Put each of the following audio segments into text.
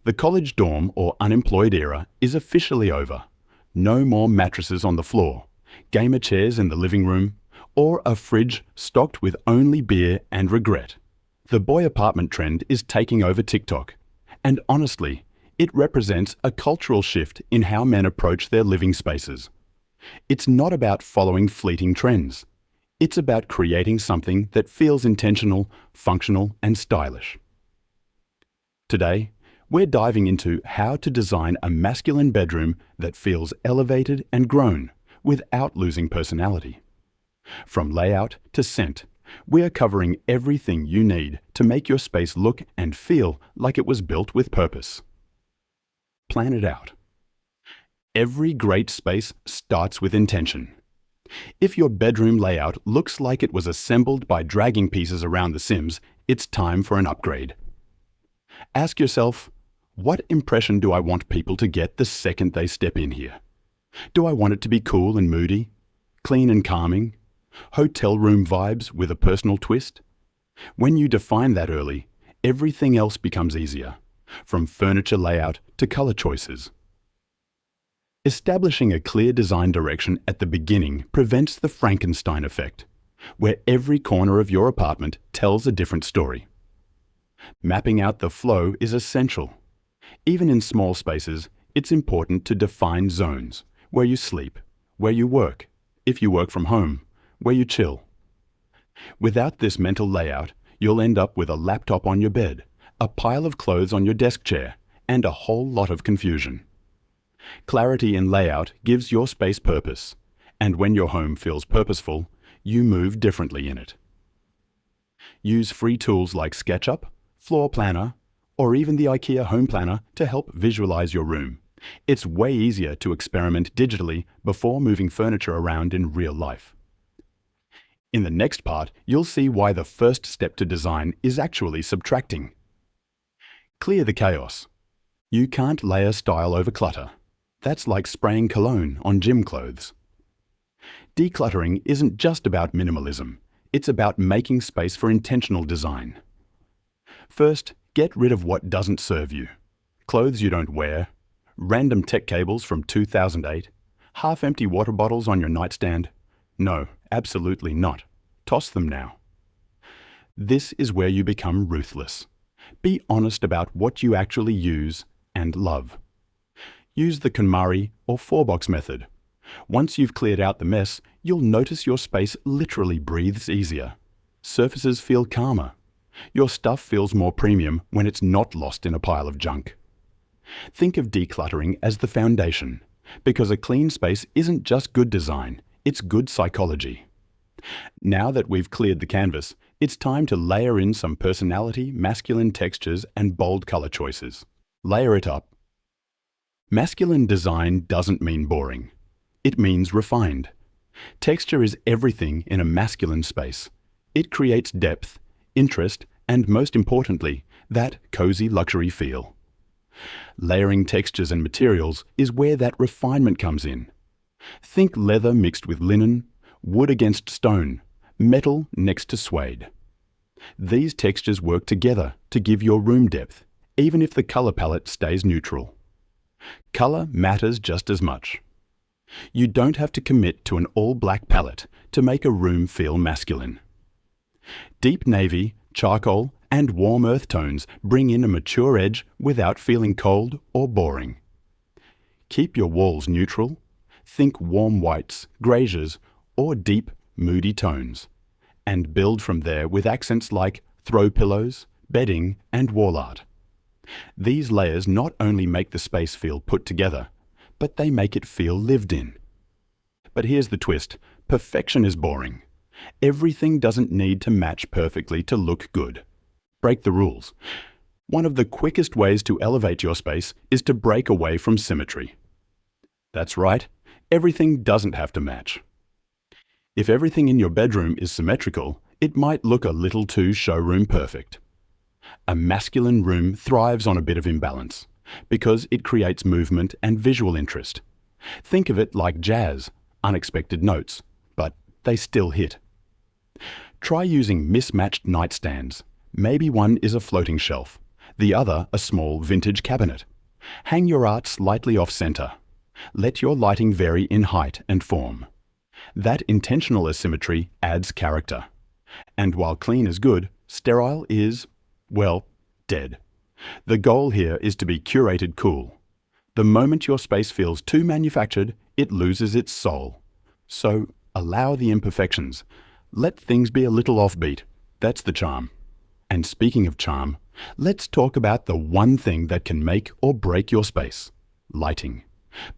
The college dorm or unemployed era is officially over. No more mattresses on the floor, gamer chairs in the living room, or a fridge stocked with only beer and regret. The boy apartment trend is taking over TikTok, and honestly, it represents a cultural shift in how men approach their living spaces. It's not about following fleeting trends. It's about creating something that feels intentional, functional, and stylish. Today, we're diving into how to design a masculine bedroom that feels elevated and grown without losing personality. From layout to scent, we're covering everything you need to make your space look and feel like it was built with purpose. Plan it out. Every great space starts with intention. If your bedroom layout looks like it was assembled by dragging pieces around The Sims, it's time for an upgrade. Ask yourself, what impression do I want people to get the second they step in here? Do I want it to be cool and moody, clean and calming, hotel room vibes with a personal twist? When you define that early, everything else becomes easier, from furniture layout to color choices. Establishing a clear design direction at the beginning prevents the Frankenstein effect, where every corner of your apartment tells a different story. Mapping out the flow is essential. Even in small spaces, it's important to define zones: where you sleep, where you work, if you work from home, where you chill. Without this mental layout, you'll end up with a laptop on your bed, a pile of clothes on your desk chair, and a whole lot of confusion. Clarity in layout gives your space purpose, and when your home feels purposeful, you move differently in it. Use free tools like SketchUp, Floor Planner, or even the IKEA Home Planner to help visualize your room. It's way easier to experiment digitally before moving furniture around in real life. In the next part, you'll see why the first step to design is actually subtracting. Clear the chaos. You can't layer style over clutter. That's like spraying cologne on gym clothes. Decluttering isn't just about minimalism. It's about making space for intentional design. First, get rid of what doesn't serve you. Clothes you don't wear, random tech cables from 2008, half-empty water bottles on your nightstand. No, absolutely not. Toss them now. This is where you become ruthless. Be honest about what you actually use and love. Use the KonMari or 4-box method. Once you've cleared out the mess, you'll notice your space literally breathes easier. Surfaces feel calmer. Your stuff feels more premium when it's not lost in a pile of junk. Think of decluttering as the foundation, because a clean space isn't just good design, it's good psychology. Now that we've cleared the canvas, it's time to layer in some personality, masculine textures, and bold color choices. Layer it up. Masculine design doesn't mean boring. It means refined. Texture is everything in a masculine space. It creates depth, interest, and most importantly, that cozy luxury feel. Layering textures and materials is where that refinement comes in. Think leather mixed with linen, wood against stone, metal next to suede. These textures work together to give your room depth, even if the color palette stays neutral. Color matters just as much. You don't have to commit to an all-black palette to make a room feel masculine. Deep navy, charcoal, and warm earth tones bring in a mature edge without feeling cold or boring. Keep your walls neutral. Think warm whites, graziers, or deep, moody tones, and build from there with accents like throw pillows, bedding, and wall art. These layers not only make the space feel put together, but they make it feel lived in. But here's the twist: perfection is boring. Everything doesn't need to match perfectly to look good. Break the rules. One of the quickest ways to elevate your space is to break away from symmetry. That's right, everything doesn't have to match. If everything in your bedroom is symmetrical, it might look a little too showroom perfect. A masculine room thrives on a bit of imbalance because it creates movement and visual interest. Think of it like jazz, unexpected notes, but they still hit. Try using mismatched nightstands. Maybe one is a floating shelf. the other a small vintage cabinet. Hang your art slightly off-center. Let your lighting vary in height and form. That intentional asymmetry adds character. And while clean is good, sterile is, well, dead. The goal here is to be curated cool. The moment your space feels too manufactured, it loses its soul. So allow the imperfections. Let things be a little offbeat. That's the charm. And speaking of charm, let's talk about the one thing that can make or break your space: lighting.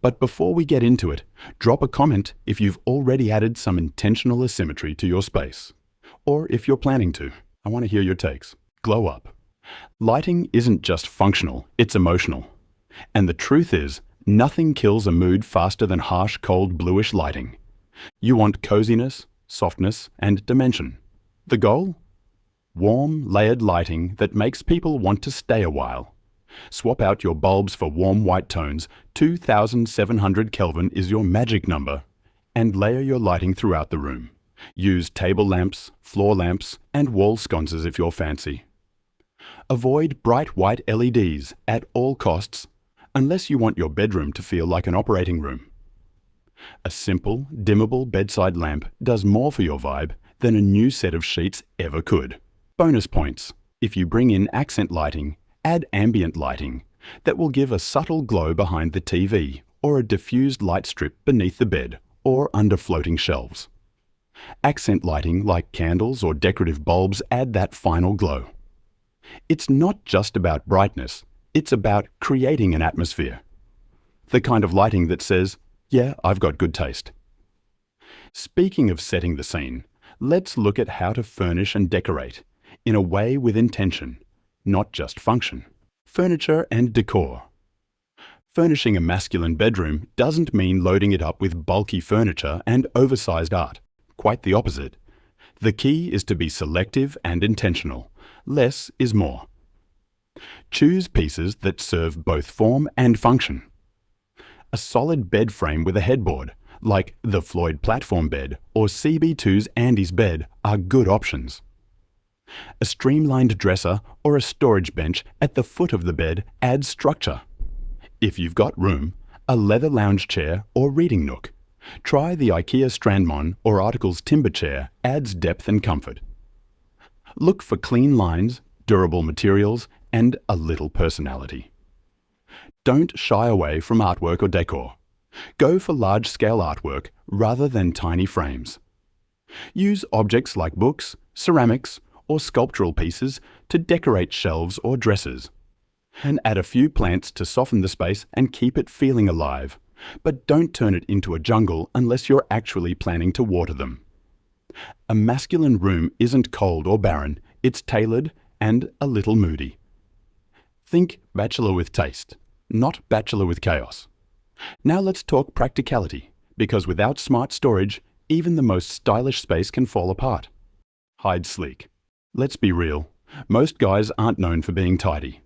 But before we get into it, drop a comment if you've already added some intentional asymmetry to your space. Or if you're planning to. I want to hear your takes. Glow up. Lighting isn't just functional, it's emotional. And the truth is, nothing kills a mood faster than harsh, cold, bluish lighting. You want coziness, softness, and dimension. The goal? Warm, layered lighting that makes people want to stay a while. Swap out your bulbs for warm white tones. 2700 Kelvin is your magic number. And layer your lighting throughout the room. Use table lamps, floor lamps, and wall sconces if you're fancy. Avoid bright white LEDs at all costs, unless you want your bedroom to feel like an operating room. A simple, dimmable bedside lamp does more for your vibe than a new set of sheets ever could. Bonus points: if you bring in accent lighting, add ambient lighting that will give a subtle glow behind the TV or a diffused light strip beneath the bed or under floating shelves. Accent lighting like candles or decorative bulbs add that final glow. It's not just about brightness, it's about creating an atmosphere. The kind of lighting that says, yeah, I've got good taste. Speaking of setting the scene, let's look at how to furnish and decorate in a way with intention, not just function. Furniture and decor. Furnishing a masculine bedroom doesn't mean loading it up with bulky furniture and oversized art. Quite the opposite. The key is to be selective and intentional. Less is more. Choose pieces that serve both form and function. A solid bed frame with a headboard, like the Floyd platform bed or CB2's Andy's bed, are good options. A streamlined dresser or a storage bench at the foot of the bed adds structure. If you've got room, a leather lounge chair or reading nook. Try the IKEA Strandmon or Articles timber chair, adds depth and comfort. Look for clean lines, durable materials, and a little personality. Don't shy away from artwork or decor. Go for large-scale artwork rather than tiny frames. Use objects like books, ceramics, or sculptural pieces to decorate shelves or dressers. And add a few plants to soften the space and keep it feeling alive. But don't turn it into a jungle unless you're actually planning to water them. A masculine room isn't cold or barren, it's tailored and a little moody. Think bachelor with taste, not bachelor with chaos. Now let's talk practicality, because without smart storage, even the most stylish space can fall apart. Hide sleek. Let's be real, most guys aren't known for being tidy.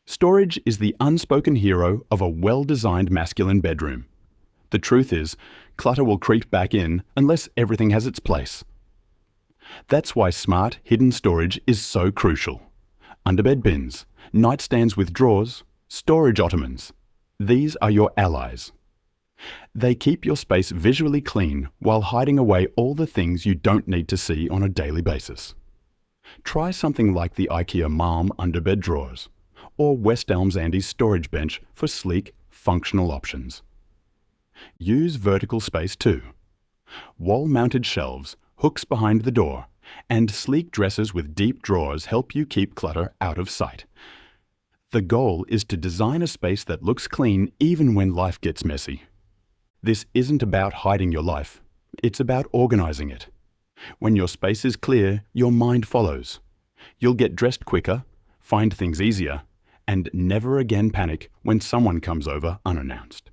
Storage is the unspoken hero of a well-designed masculine bedroom. The truth is, clutter will creep back in unless everything has its place. That's why smart, hidden storage is so crucial. Underbed bins, nightstands with drawers, storage ottomans. These are your allies. They keep your space visually clean while hiding away all the things you don't need to see on a daily basis. Try something like the IKEA Malm underbed drawers, or West Elms Andy's storage bench for sleek, functional options. Use vertical space too. Wall-mounted shelves, hooks behind the door, and sleek dressers with deep drawers help you keep clutter out of sight. The goal is to design a space that looks clean even when life gets messy. This isn't about hiding your life, it's about organizing it. When your space is clear, your mind follows. You'll get dressed quicker, find things easier, and never again panic when someone comes over unannounced.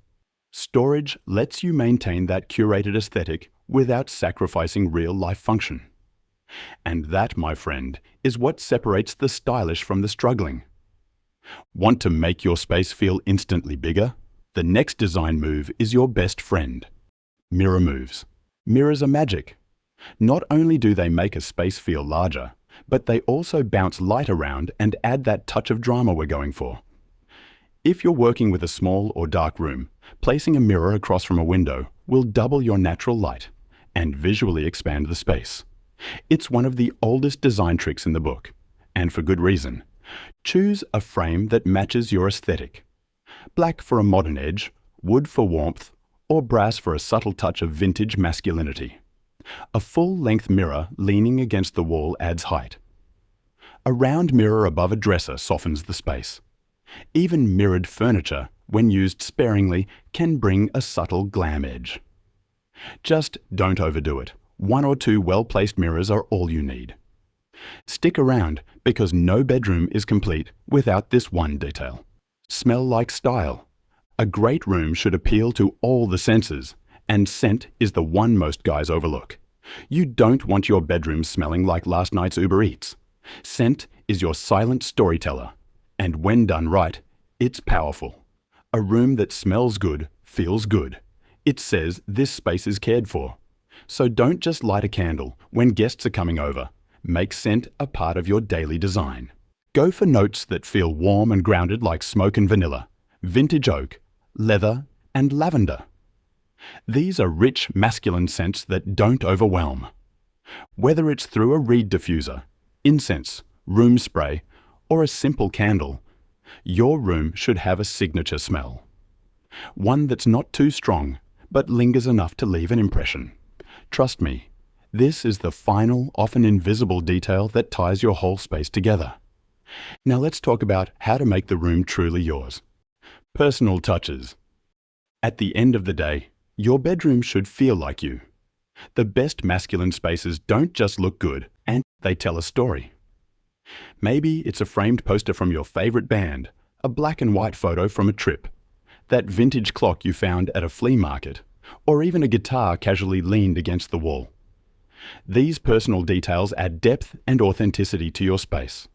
Storage lets you maintain that curated aesthetic without sacrificing real-life function. And that, my friend, is what separates the stylish from the struggling. Want to make your space feel instantly bigger? The next design move is your best friend. Mirror moves. Mirrors are magic. Not only do they make a space feel larger, but they also bounce light around and add that touch of drama we're going for. If you're working with a small or dark room, placing a mirror across from a window will double your natural light and visually expand the space. It's one of the oldest design tricks in the book, and for good reason. Choose a frame that matches your aesthetic. Black for a modern edge, wood for warmth, or brass for a subtle touch of vintage masculinity. A full-length mirror leaning against the wall adds height. A round mirror above a dresser softens the space. Even mirrored furniture, when used sparingly, can bring a subtle glam edge. Just don't overdo it. 1 or 2 well-placed mirrors are all you need. Stick around, because no bedroom is complete without this one detail. Smell like style. A great room should appeal to all the senses, and scent is the one most guys overlook. You don't want your bedroom smelling like last night's Uber Eats. Scent is your silent storyteller, and when done right, it's powerful. A room that smells good feels good. It says this space is cared for. So don't just light a candle when guests are coming over. Make scent a part of your daily design. Go for notes that feel warm and grounded like smoke and vanilla, vintage oak, leather, and lavender. These are rich masculine scents that don't overwhelm. Whether it's through a reed diffuser, incense, room spray, or a simple candle, your room should have a signature smell. One that's not too strong, but lingers enough to leave an impression. Trust me, this is the final, often invisible detail that ties your whole space together. Now let's talk about how to make the room truly yours. Personal touches. At the end of the day, your bedroom should feel like you. The best masculine spaces don't just look good, and they tell a story. Maybe it's a framed poster from your favorite band, a black and white photo from a trip, that vintage clock you found at a flea market, or even a guitar casually leaned against the wall. These personal details add depth and authenticity to your space.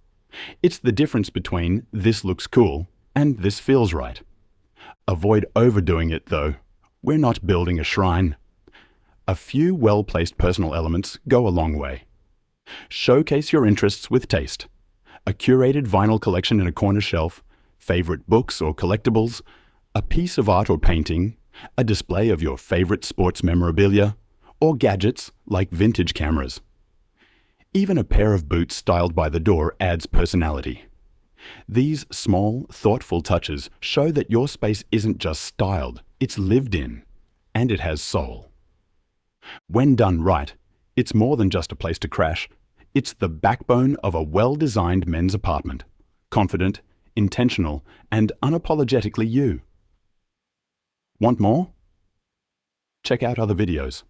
It's the difference between "this looks cool" and "this feels right." Avoid overdoing it, though. We're not building a shrine. A few well-placed personal elements go a long way. Showcase your interests with taste. A curated vinyl collection in a corner shelf, favorite books or collectibles, a piece of art or painting, a display of your favorite sports memorabilia, or gadgets like vintage cameras. Even a pair of boots styled by the door adds personality. These small, thoughtful touches show that your space isn't just styled, it's lived in, and it has soul. When done right, it's more than just a place to crash. It's the backbone of a well-designed men's apartment. Confident, intentional, and unapologetically you. Want more? Check out other videos.